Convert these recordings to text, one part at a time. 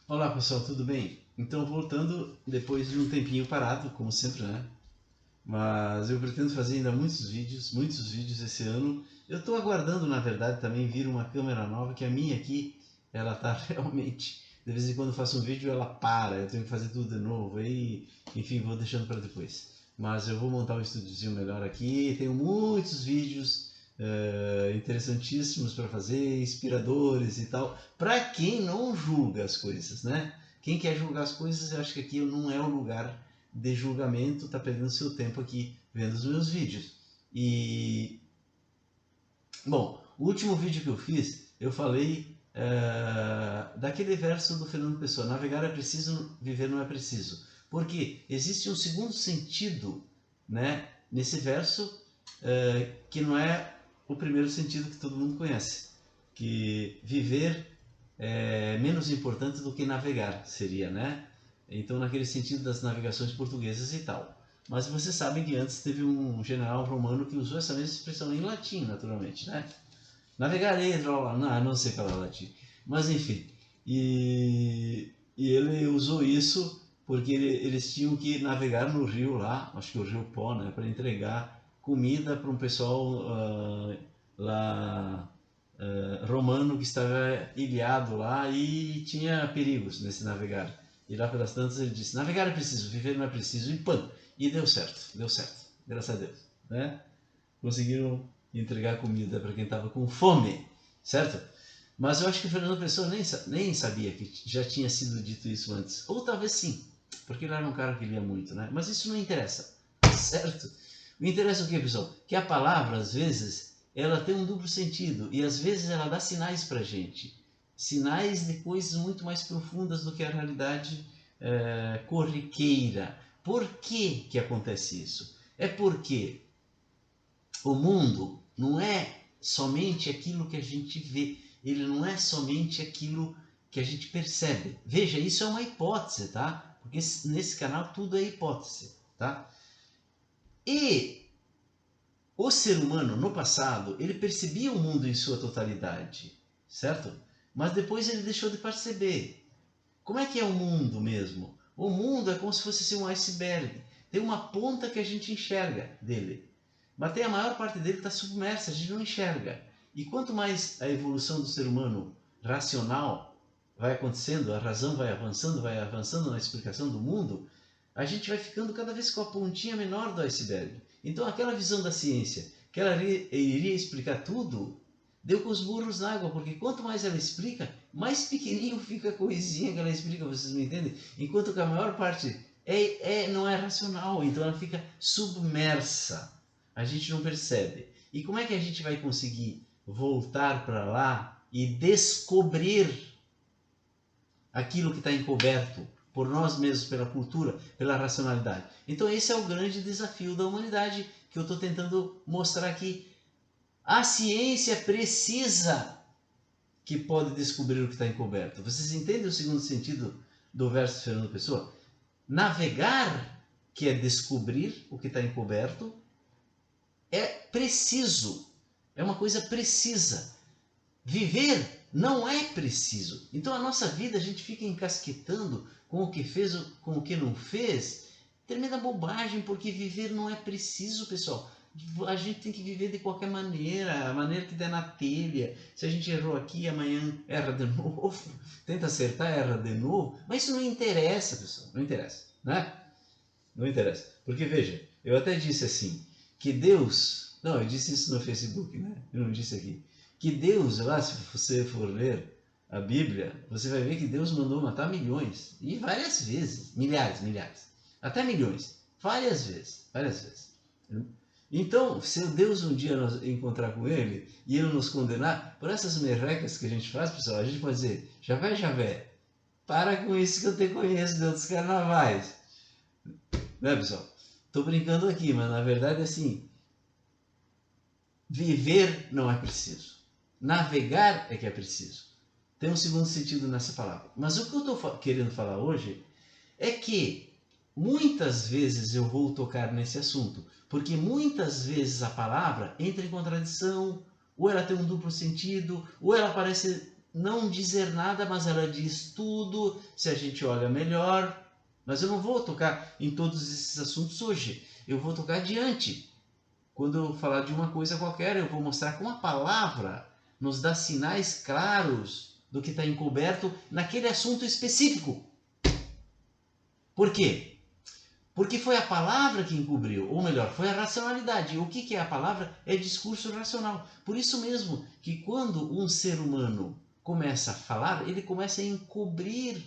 Olá pessoal, tudo bem? Então voltando depois de um tempinho parado, como sempre, né? Mas eu pretendo fazer ainda muitos vídeos esse ano. Eu estou aguardando, na verdade, também vir uma câmera nova, que a minha aqui, ela tá realmente... De vez em quando eu faço um vídeo, ela para, eu tenho que fazer tudo de novo, aí, enfim, vou deixando para depois. Mas eu vou montar um estúdiozinho melhor aqui, tenho muitos vídeos interessantíssimos para fazer, inspiradores e tal, para quem não julga as coisas, né? Quem quer julgar as coisas, eu acho que aqui não é o lugar de julgamento, tá perdendo seu tempo aqui vendo os meus vídeos. E, bom, o último vídeo que eu fiz, eu falei daquele verso do Fernando Pessoa: navegar é preciso, viver não é preciso. Porque existe um segundo sentido, né, nesse verso, que não é o primeiro sentido que todo mundo conhece. Que viver é menos importante do que navegar, seria, né? Então, naquele sentido das navegações portuguesas e tal. Mas você sabe que antes teve um general romano que usou essa mesma expressão em latim, naturalmente, né? Navegare, não sei falar latim. Mas enfim, e ele usou isso porque eles tinham que navegar no rio lá, acho que o rio Pó, né, para entregar comida para um pessoal lá romano que estava ilhado lá e tinha perigos nesse navegar. E lá pelas tantas ele disse: navegar é preciso, viver não é preciso, e pã! E deu certo, graças a Deus, né? Conseguiram entregar comida para quem estava com fome, certo? Mas eu acho que o Fernando Pessoa nem sabia que já tinha sido dito isso antes. Ou talvez sim, porque ele era um cara que lia muito, né? Mas isso não interessa, certo? O interessa é o que, pessoal? Que a palavra, às vezes, ela tem um duplo sentido e às vezes ela dá sinais para gente. Sinais de coisas muito mais profundas do que a realidade corriqueira. Por que acontece isso? É porque o mundo não é somente aquilo que a gente vê, ele não é somente aquilo que a gente percebe. Veja, isso é uma hipótese, tá? Porque nesse canal tudo é hipótese, tá? E o ser humano, no passado, ele percebia o mundo em sua totalidade, certo? Mas depois ele deixou de perceber. Como é que é o mundo mesmo? O mundo é como se fosse assim, um iceberg. Tem uma ponta que a gente enxerga dele. Mas tem a maior parte dele que está submersa, a gente não enxerga. E quanto mais a evolução do ser humano racional vai acontecendo, a razão vai avançando na explicação do mundo, a gente vai ficando cada vez com a pontinha menor do iceberg. Então aquela visão da ciência, que ela iria explicar tudo, deu com os burros na água, porque quanto mais ela explica, mais pequenininho fica a coisinha que ela explica, vocês me entendem? Enquanto que a maior parte não é racional, então ela fica submersa. A gente não percebe. E como é que a gente vai conseguir voltar para lá e descobrir aquilo que está encoberto por nós mesmos, pela cultura, pela racionalidade? Então esse é o grande desafio da humanidade que eu estou tentando mostrar aqui. A ciência precisa que pode descobrir o que está encoberto. Vocês entendem o segundo sentido do verso de Fernando Pessoa? Navegar, que é descobrir o que está encoberto, é preciso, é uma coisa precisa. Viver não é preciso. Então a nossa vida a gente fica encasquetando com o que fez, com o que não fez. Tremenda bobagem, porque viver não é preciso, pessoal. A gente tem que viver de qualquer maneira, a maneira que der na telha. Se a gente errou aqui, amanhã erra de novo. Tenta acertar, erra de novo. Mas isso não interessa, pessoal. Não interessa, né? Não interessa. Porque veja, eu até disse assim, que Deus... Não, eu disse isso no Facebook, né? Eu não disse aqui. Que Deus, lá, se você for ler a Bíblia, você vai ver que Deus mandou matar milhões. E várias vezes. Milhares. Até milhões. Várias vezes. Várias vezes. Então, se Deus um dia nos encontrar com Ele e Ele nos condenar, por essas merrecas que a gente faz, pessoal, a gente pode dizer: Javé, para com isso que eu te conheço, Deus dos carnavais. Né, pessoal? Tô brincando aqui, mas na verdade, assim, viver não é preciso. Navegar é que é preciso. Tem um segundo sentido nessa palavra. Mas o que eu estou querendo falar hoje é que muitas vezes eu vou tocar nesse assunto, porque muitas vezes a palavra entra em contradição, ou ela tem um duplo sentido, ou ela parece não dizer nada, mas ela diz tudo, se a gente olha melhor. Mas eu não vou tocar em todos esses assuntos hoje. Eu vou tocar adiante. Quando eu falar de uma coisa qualquer, eu vou mostrar como a palavra nos dá sinais claros do que está encoberto naquele assunto específico. Por quê? Porque foi a palavra que encobriu, ou melhor, foi a racionalidade. O que é a palavra? É discurso racional. Por isso mesmo que quando um ser humano começa a falar, ele começa a encobrir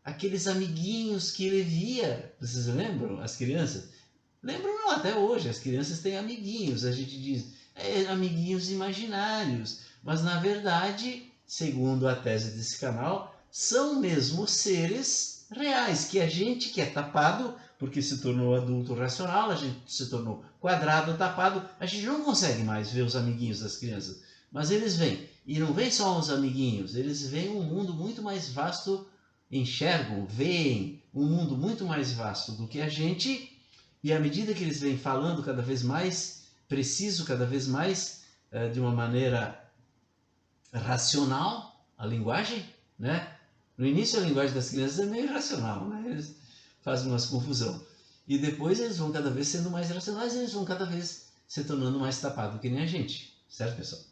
aqueles amiguinhos que ele via. Vocês lembram? As crianças? Lembram não, até hoje. As crianças têm amiguinhos. A gente diz, amiguinhos imaginários. Mas na verdade, segundo a tese desse canal, são mesmo seres reais, que a gente que é tapado, porque se tornou adulto racional, a gente se tornou quadrado, tapado, a gente não consegue mais ver os amiguinhos das crianças. Mas eles vêm. E não vêm só os amiguinhos, eles veem um mundo muito mais vasto, enxergam, veem um mundo muito mais vasto do que a gente, e à medida que eles vêm falando cada vez mais preciso, cada vez mais de uma maneira racional, a linguagem, né? No início a linguagem das crianças é meio irracional, né? Eles fazem umas confusão. E depois eles vão cada vez sendo mais racionais e eles vão cada vez se tornando mais tapados que nem a gente. Certo, pessoal?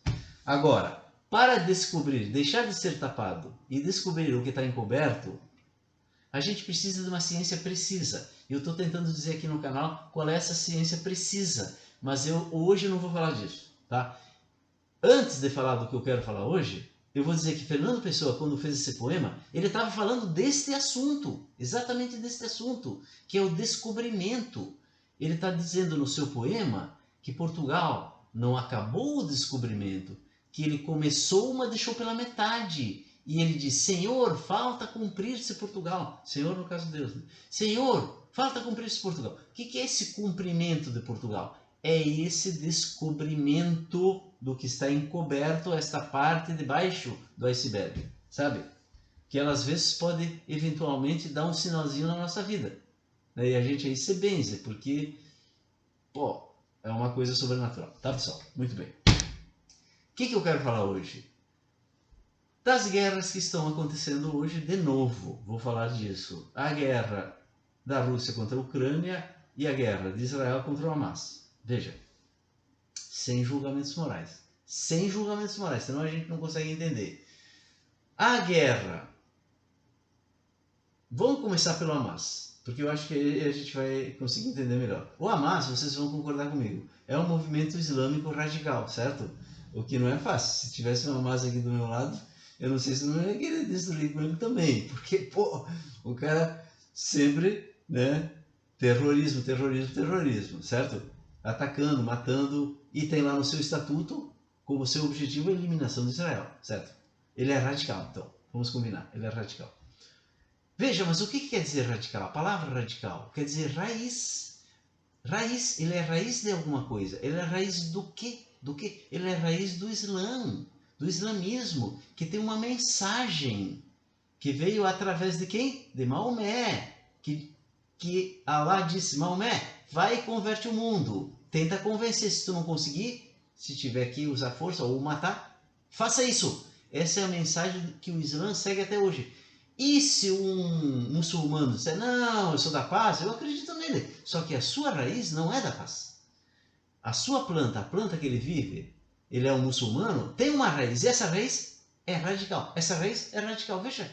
Agora, para descobrir, deixar de ser tapado e descobrir o que está encoberto, a gente precisa de uma ciência precisa. E eu estou tentando dizer aqui no canal qual é essa ciência precisa. Mas hoje eu não vou falar disso, tá? Antes de falar do que eu quero falar hoje, eu vou dizer que Fernando Pessoa, quando fez esse poema, ele estava falando deste assunto, exatamente deste assunto, que é o descobrimento. Ele está dizendo no seu poema que Portugal não acabou o descobrimento, que ele começou, mas deixou pela metade. E ele diz, Senhor, falta cumprir-se Portugal. Senhor, no caso de Deus, né? Senhor, falta cumprir-se Portugal. O que é esse cumprimento de Portugal? É esse descobrimento do que está encoberto, esta parte de baixo do iceberg, sabe? Que ela às vezes pode eventualmente dar um sinalzinho na nossa vida. E a gente aí se benze, porque, pô, é uma coisa sobrenatural. Tá, pessoal? Muito bem. O que eu quero falar hoje? Das guerras que estão acontecendo hoje de novo. Vou falar disso. A guerra da Rússia contra a Ucrânia e a guerra de Israel contra o Hamas. Veja, sem julgamentos morais. Sem julgamentos morais, senão a gente não consegue entender. A guerra. Vamos começar pelo Hamas, porque eu acho que aí a gente vai conseguir entender melhor. O Hamas, vocês vão concordar comigo, é um movimento islâmico radical, certo? O que não é fácil. Se tivesse um Hamas aqui do meu lado, eu não sei se não ia querer destruir com ele também, porque, pô, o cara sempre, né, terrorismo, terrorismo, terrorismo, certo? Atacando, matando, e tem lá no seu estatuto, como seu objetivo, a eliminação de Israel, certo? Ele é radical, então, vamos combinar, ele é radical. Veja, mas o que quer dizer radical? A palavra radical quer dizer raiz. Raiz, ele é raiz de alguma coisa. Ele é raiz do quê? Do quê? Ele é raiz do Islã, do islamismo, que tem uma mensagem que veio através de quem? De Maomé, que Allah disse, Maomé, vai e converte o mundo. Tenta convencer, se tu não conseguir, se tiver que usar força ou matar, faça isso. Essa é a mensagem que o Islã segue até hoje. E se um muçulmano disser, não, eu sou da paz, eu acredito nele. Só que a sua raiz não é da paz. A sua planta, a planta que ele vive, ele é um muçulmano, tem uma raiz. E essa raiz é radical. Essa raiz é radical. Veja,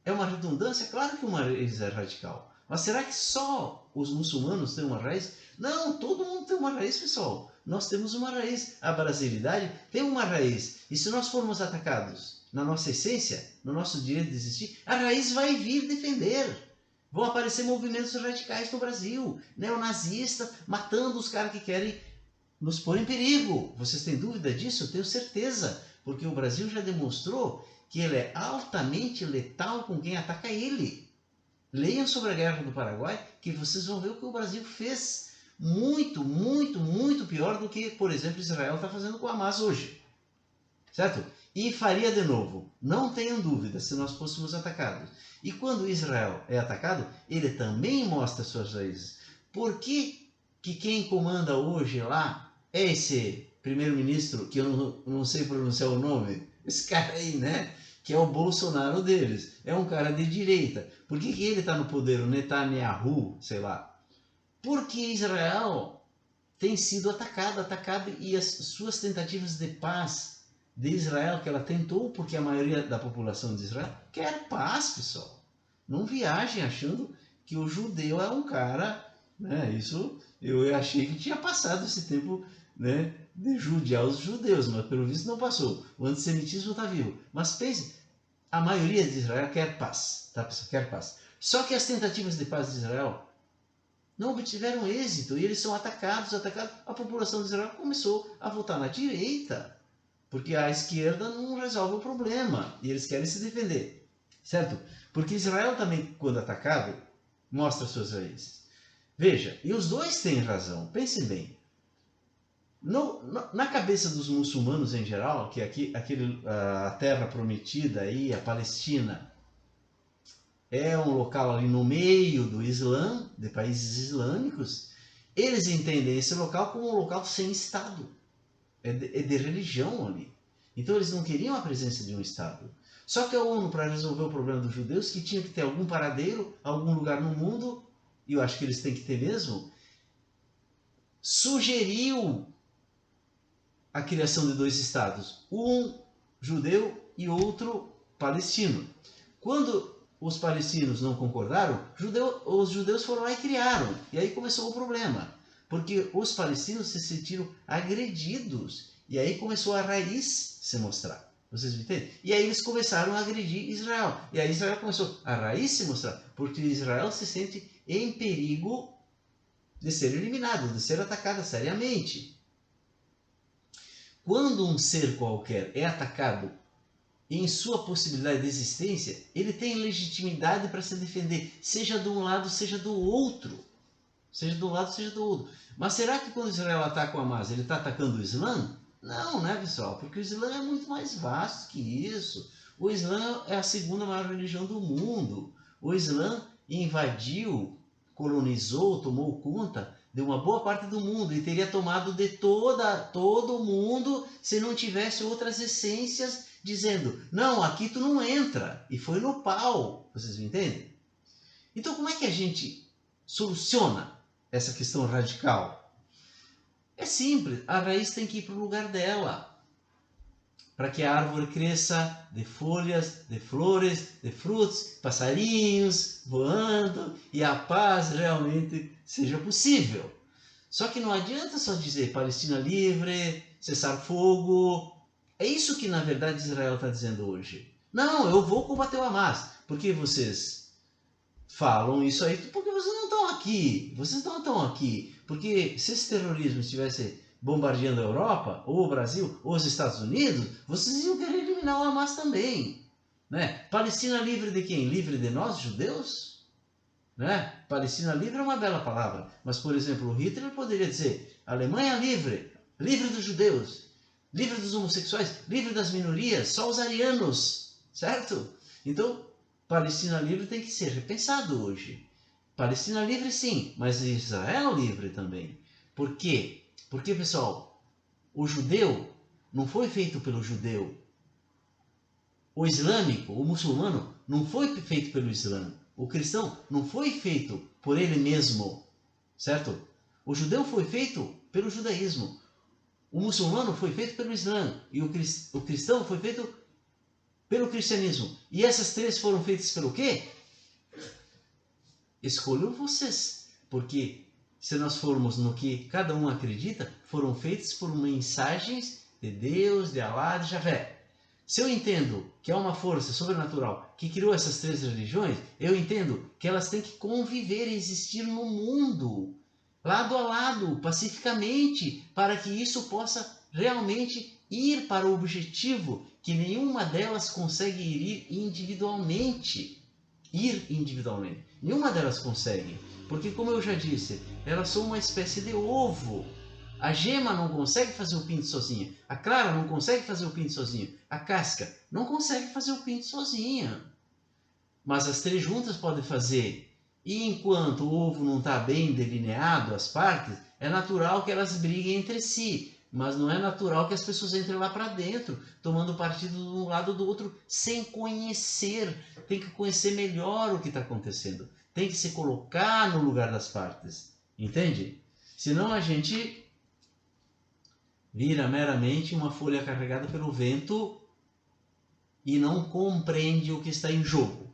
é uma redundância? Claro que uma raiz é radical. Mas será que só os muçulmanos têm uma raiz? Não, todo mundo tem uma raiz, pessoal. Nós temos uma raiz. A brasilidade tem uma raiz. E se nós formos atacados na nossa essência, no nosso direito de existir, a raiz vai vir defender. Vão aparecer movimentos radicais no Brasil, neonazistas, matando os caras que querem nos pôr em perigo. Vocês têm dúvida disso? Eu tenho certeza, porque o Brasil já demonstrou que ele é altamente letal com quem ataca ele. Leiam sobre a Guerra do Paraguai, que vocês vão ver o que o Brasil fez. Muito, muito, muito pior do que, por exemplo, Israel está fazendo com o Hamas hoje. Certo? E faria de novo. Não tenham dúvida se nós fôssemos atacados. E quando Israel é atacado, ele também mostra suas raízes. Por que quem comanda hoje lá é esse primeiro-ministro, que eu não sei pronunciar o nome, esse cara aí, né? que é o Bolsonaro deles. É um cara de direita. Por que ele está no poder, o Netanyahu, sei lá? Porque Israel tem sido atacada, e as suas tentativas de paz de Israel, que ela tentou, porque a maioria da população de Israel quer paz, pessoal. Não viajem achando que o judeu é um cara, né? Isso eu achei que tinha passado esse tempo, né, de judiar os judeus, mas pelo visto não passou. O antissemitismo está vivo. Mas pense, a maioria de Israel quer paz, tá, pessoal? Quer paz. Só que as tentativas de paz de Israel não obtiveram êxito e eles são atacados. A população de Israel começou a votar na direita, porque a esquerda não resolve o problema e eles querem se defender, certo? Porque Israel também, quando atacado, mostra suas raízes. Veja, e os dois têm razão, pensem bem. Na cabeça dos muçulmanos em geral, que a terra prometida aí, a Palestina, é um local ali no meio do Islã, de países islâmicos, eles entendem esse local como um local sem Estado. É de religião ali. Então eles não queriam a presença de um Estado. Só que a ONU, para resolver o problema dos judeus, que tinha que ter algum paradeiro, algum lugar no mundo, e eu acho que eles têm que ter mesmo, sugeriu a criação de dois Estados, um judeu e outro palestino. Quando os palestinos não concordaram, os judeus foram lá e criaram. E aí começou o problema, porque os palestinos se sentiram agredidos. E aí começou a raiz se mostrar. Vocês me entendem? E aí eles começaram a agredir Israel. E aí Israel começou a raiz se mostrar, porque Israel se sente em perigo de ser eliminado, de ser atacado seriamente. Quando um ser qualquer é atacado em sua possibilidade de existência, ele tem legitimidade para se defender, seja de um lado, seja do outro. Seja de um lado, seja do outro. Mas será que quando Israel ataca o Hamas, ele está atacando o Islã? Não, né, pessoal? Porque o Islã é muito mais vasto que isso. O Islã é a segunda maior religião do mundo. O Islã invadiu, colonizou, tomou conta de uma boa parte do mundo e teria tomado de todo o mundo se não tivesse outras essências dizendo, não, aqui tu não entra. E foi no pau. Vocês me entendem? Então como é que a gente soluciona essa questão radical? É simples, a raiz tem que ir para o lugar dela. Para que a árvore cresça de folhas, de flores, de frutos, passarinhos voando e a paz realmente seja possível. Só que não adianta só dizer Palestina livre, cessar fogo. É isso que na verdade Israel está dizendo hoje. Não, eu vou combater o Hamas. Porque vocês falam isso aí? Porque vocês não estão aqui. Vocês não estão aqui. Porque se esse terrorismo estivesse bombardeando a Europa, ou o Brasil, ou os Estados Unidos, vocês iam querer eliminar o Hamas também. Né? Palestina livre de quem? Livre de nós, judeus? Né? Palestina livre é uma bela palavra, mas, por exemplo, o Hitler poderia dizer Alemanha livre, livre dos judeus, livre dos homossexuais, livre das minorias, só os arianos, certo? Então, Palestina livre tem que ser repensado hoje. Palestina livre sim, mas Israel livre também. Por quê? Porque, pessoal, o judeu não foi feito pelo judeu. O islâmico, o muçulmano, não foi feito pelo Islã. O cristão não foi feito por ele mesmo, certo? O judeu foi feito pelo judaísmo. O muçulmano foi feito pelo Islã. E o cristão foi feito pelo cristianismo. E essas três foram feitas pelo quê? Escolham vocês. Porque se nós formos no que cada um acredita, foram feitas por mensagens de Deus, de Alá, de Javé. Se eu entendo que é uma força sobrenatural que criou essas três religiões, eu entendo que elas têm que conviver e existir no mundo, lado a lado, pacificamente, para que isso possa realmente ir para o objetivo que nenhuma delas consegue ir individualmente. Nenhuma delas consegue. Porque, como eu já disse, elas são uma espécie de ovo. A gema não consegue fazer o pinto sozinha. A clara não consegue fazer o pinto sozinha. A casca não consegue fazer o pinto sozinha. Mas as três juntas podem fazer. E enquanto o ovo não está bem delineado, as partes, é natural que elas briguem entre si. mas não é natural que as pessoas entrem lá para dentro, tomando partido de um lado ou do outro, sem conhecer. Tem que conhecer melhor o que está acontecendo. Tem que se colocar no lugar das partes. Entende? Senão a gente vira meramente uma folha carregada pelo vento e não compreende o que está em jogo.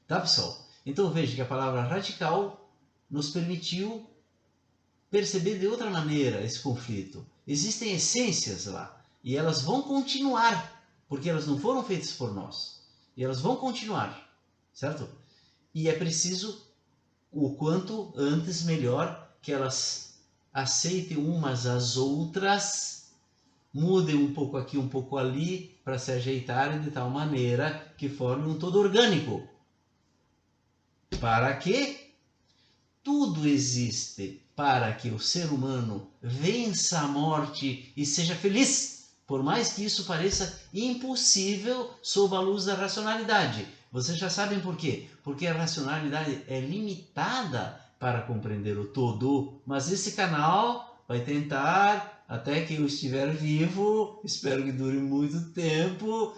Tá, pessoal? Então veja que a palavra radical nos permitiu perceber de outra maneira esse conflito. Existem essências lá e elas vão continuar, porque elas não foram feitas por nós. E elas vão continuar, certo? E é preciso, o quanto antes melhor, que elas aceitem umas às outras, mudem um pouco aqui, um pouco ali, para se ajeitarem de tal maneira que formem um todo orgânico. Para que tudo existe para que o ser humano vença a morte e seja feliz, por mais que isso pareça impossível sob a luz da racionalidade. Vocês já sabem por quê? Porque a racionalidade é limitada para compreender o todo, mas esse canal vai tentar, até que eu estiver vivo, espero que dure muito tempo,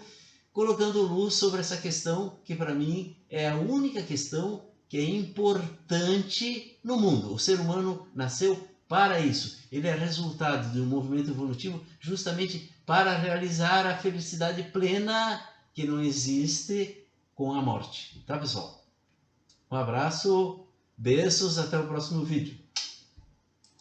colocando luz sobre essa questão que para mim é a única questão que é importante no mundo. O ser humano nasceu para isso. Ele é resultado de um movimento evolutivo justamente para realizar a felicidade plena que não existe com a morte. Tá, pessoal? Um abraço, beijos, até o próximo vídeo.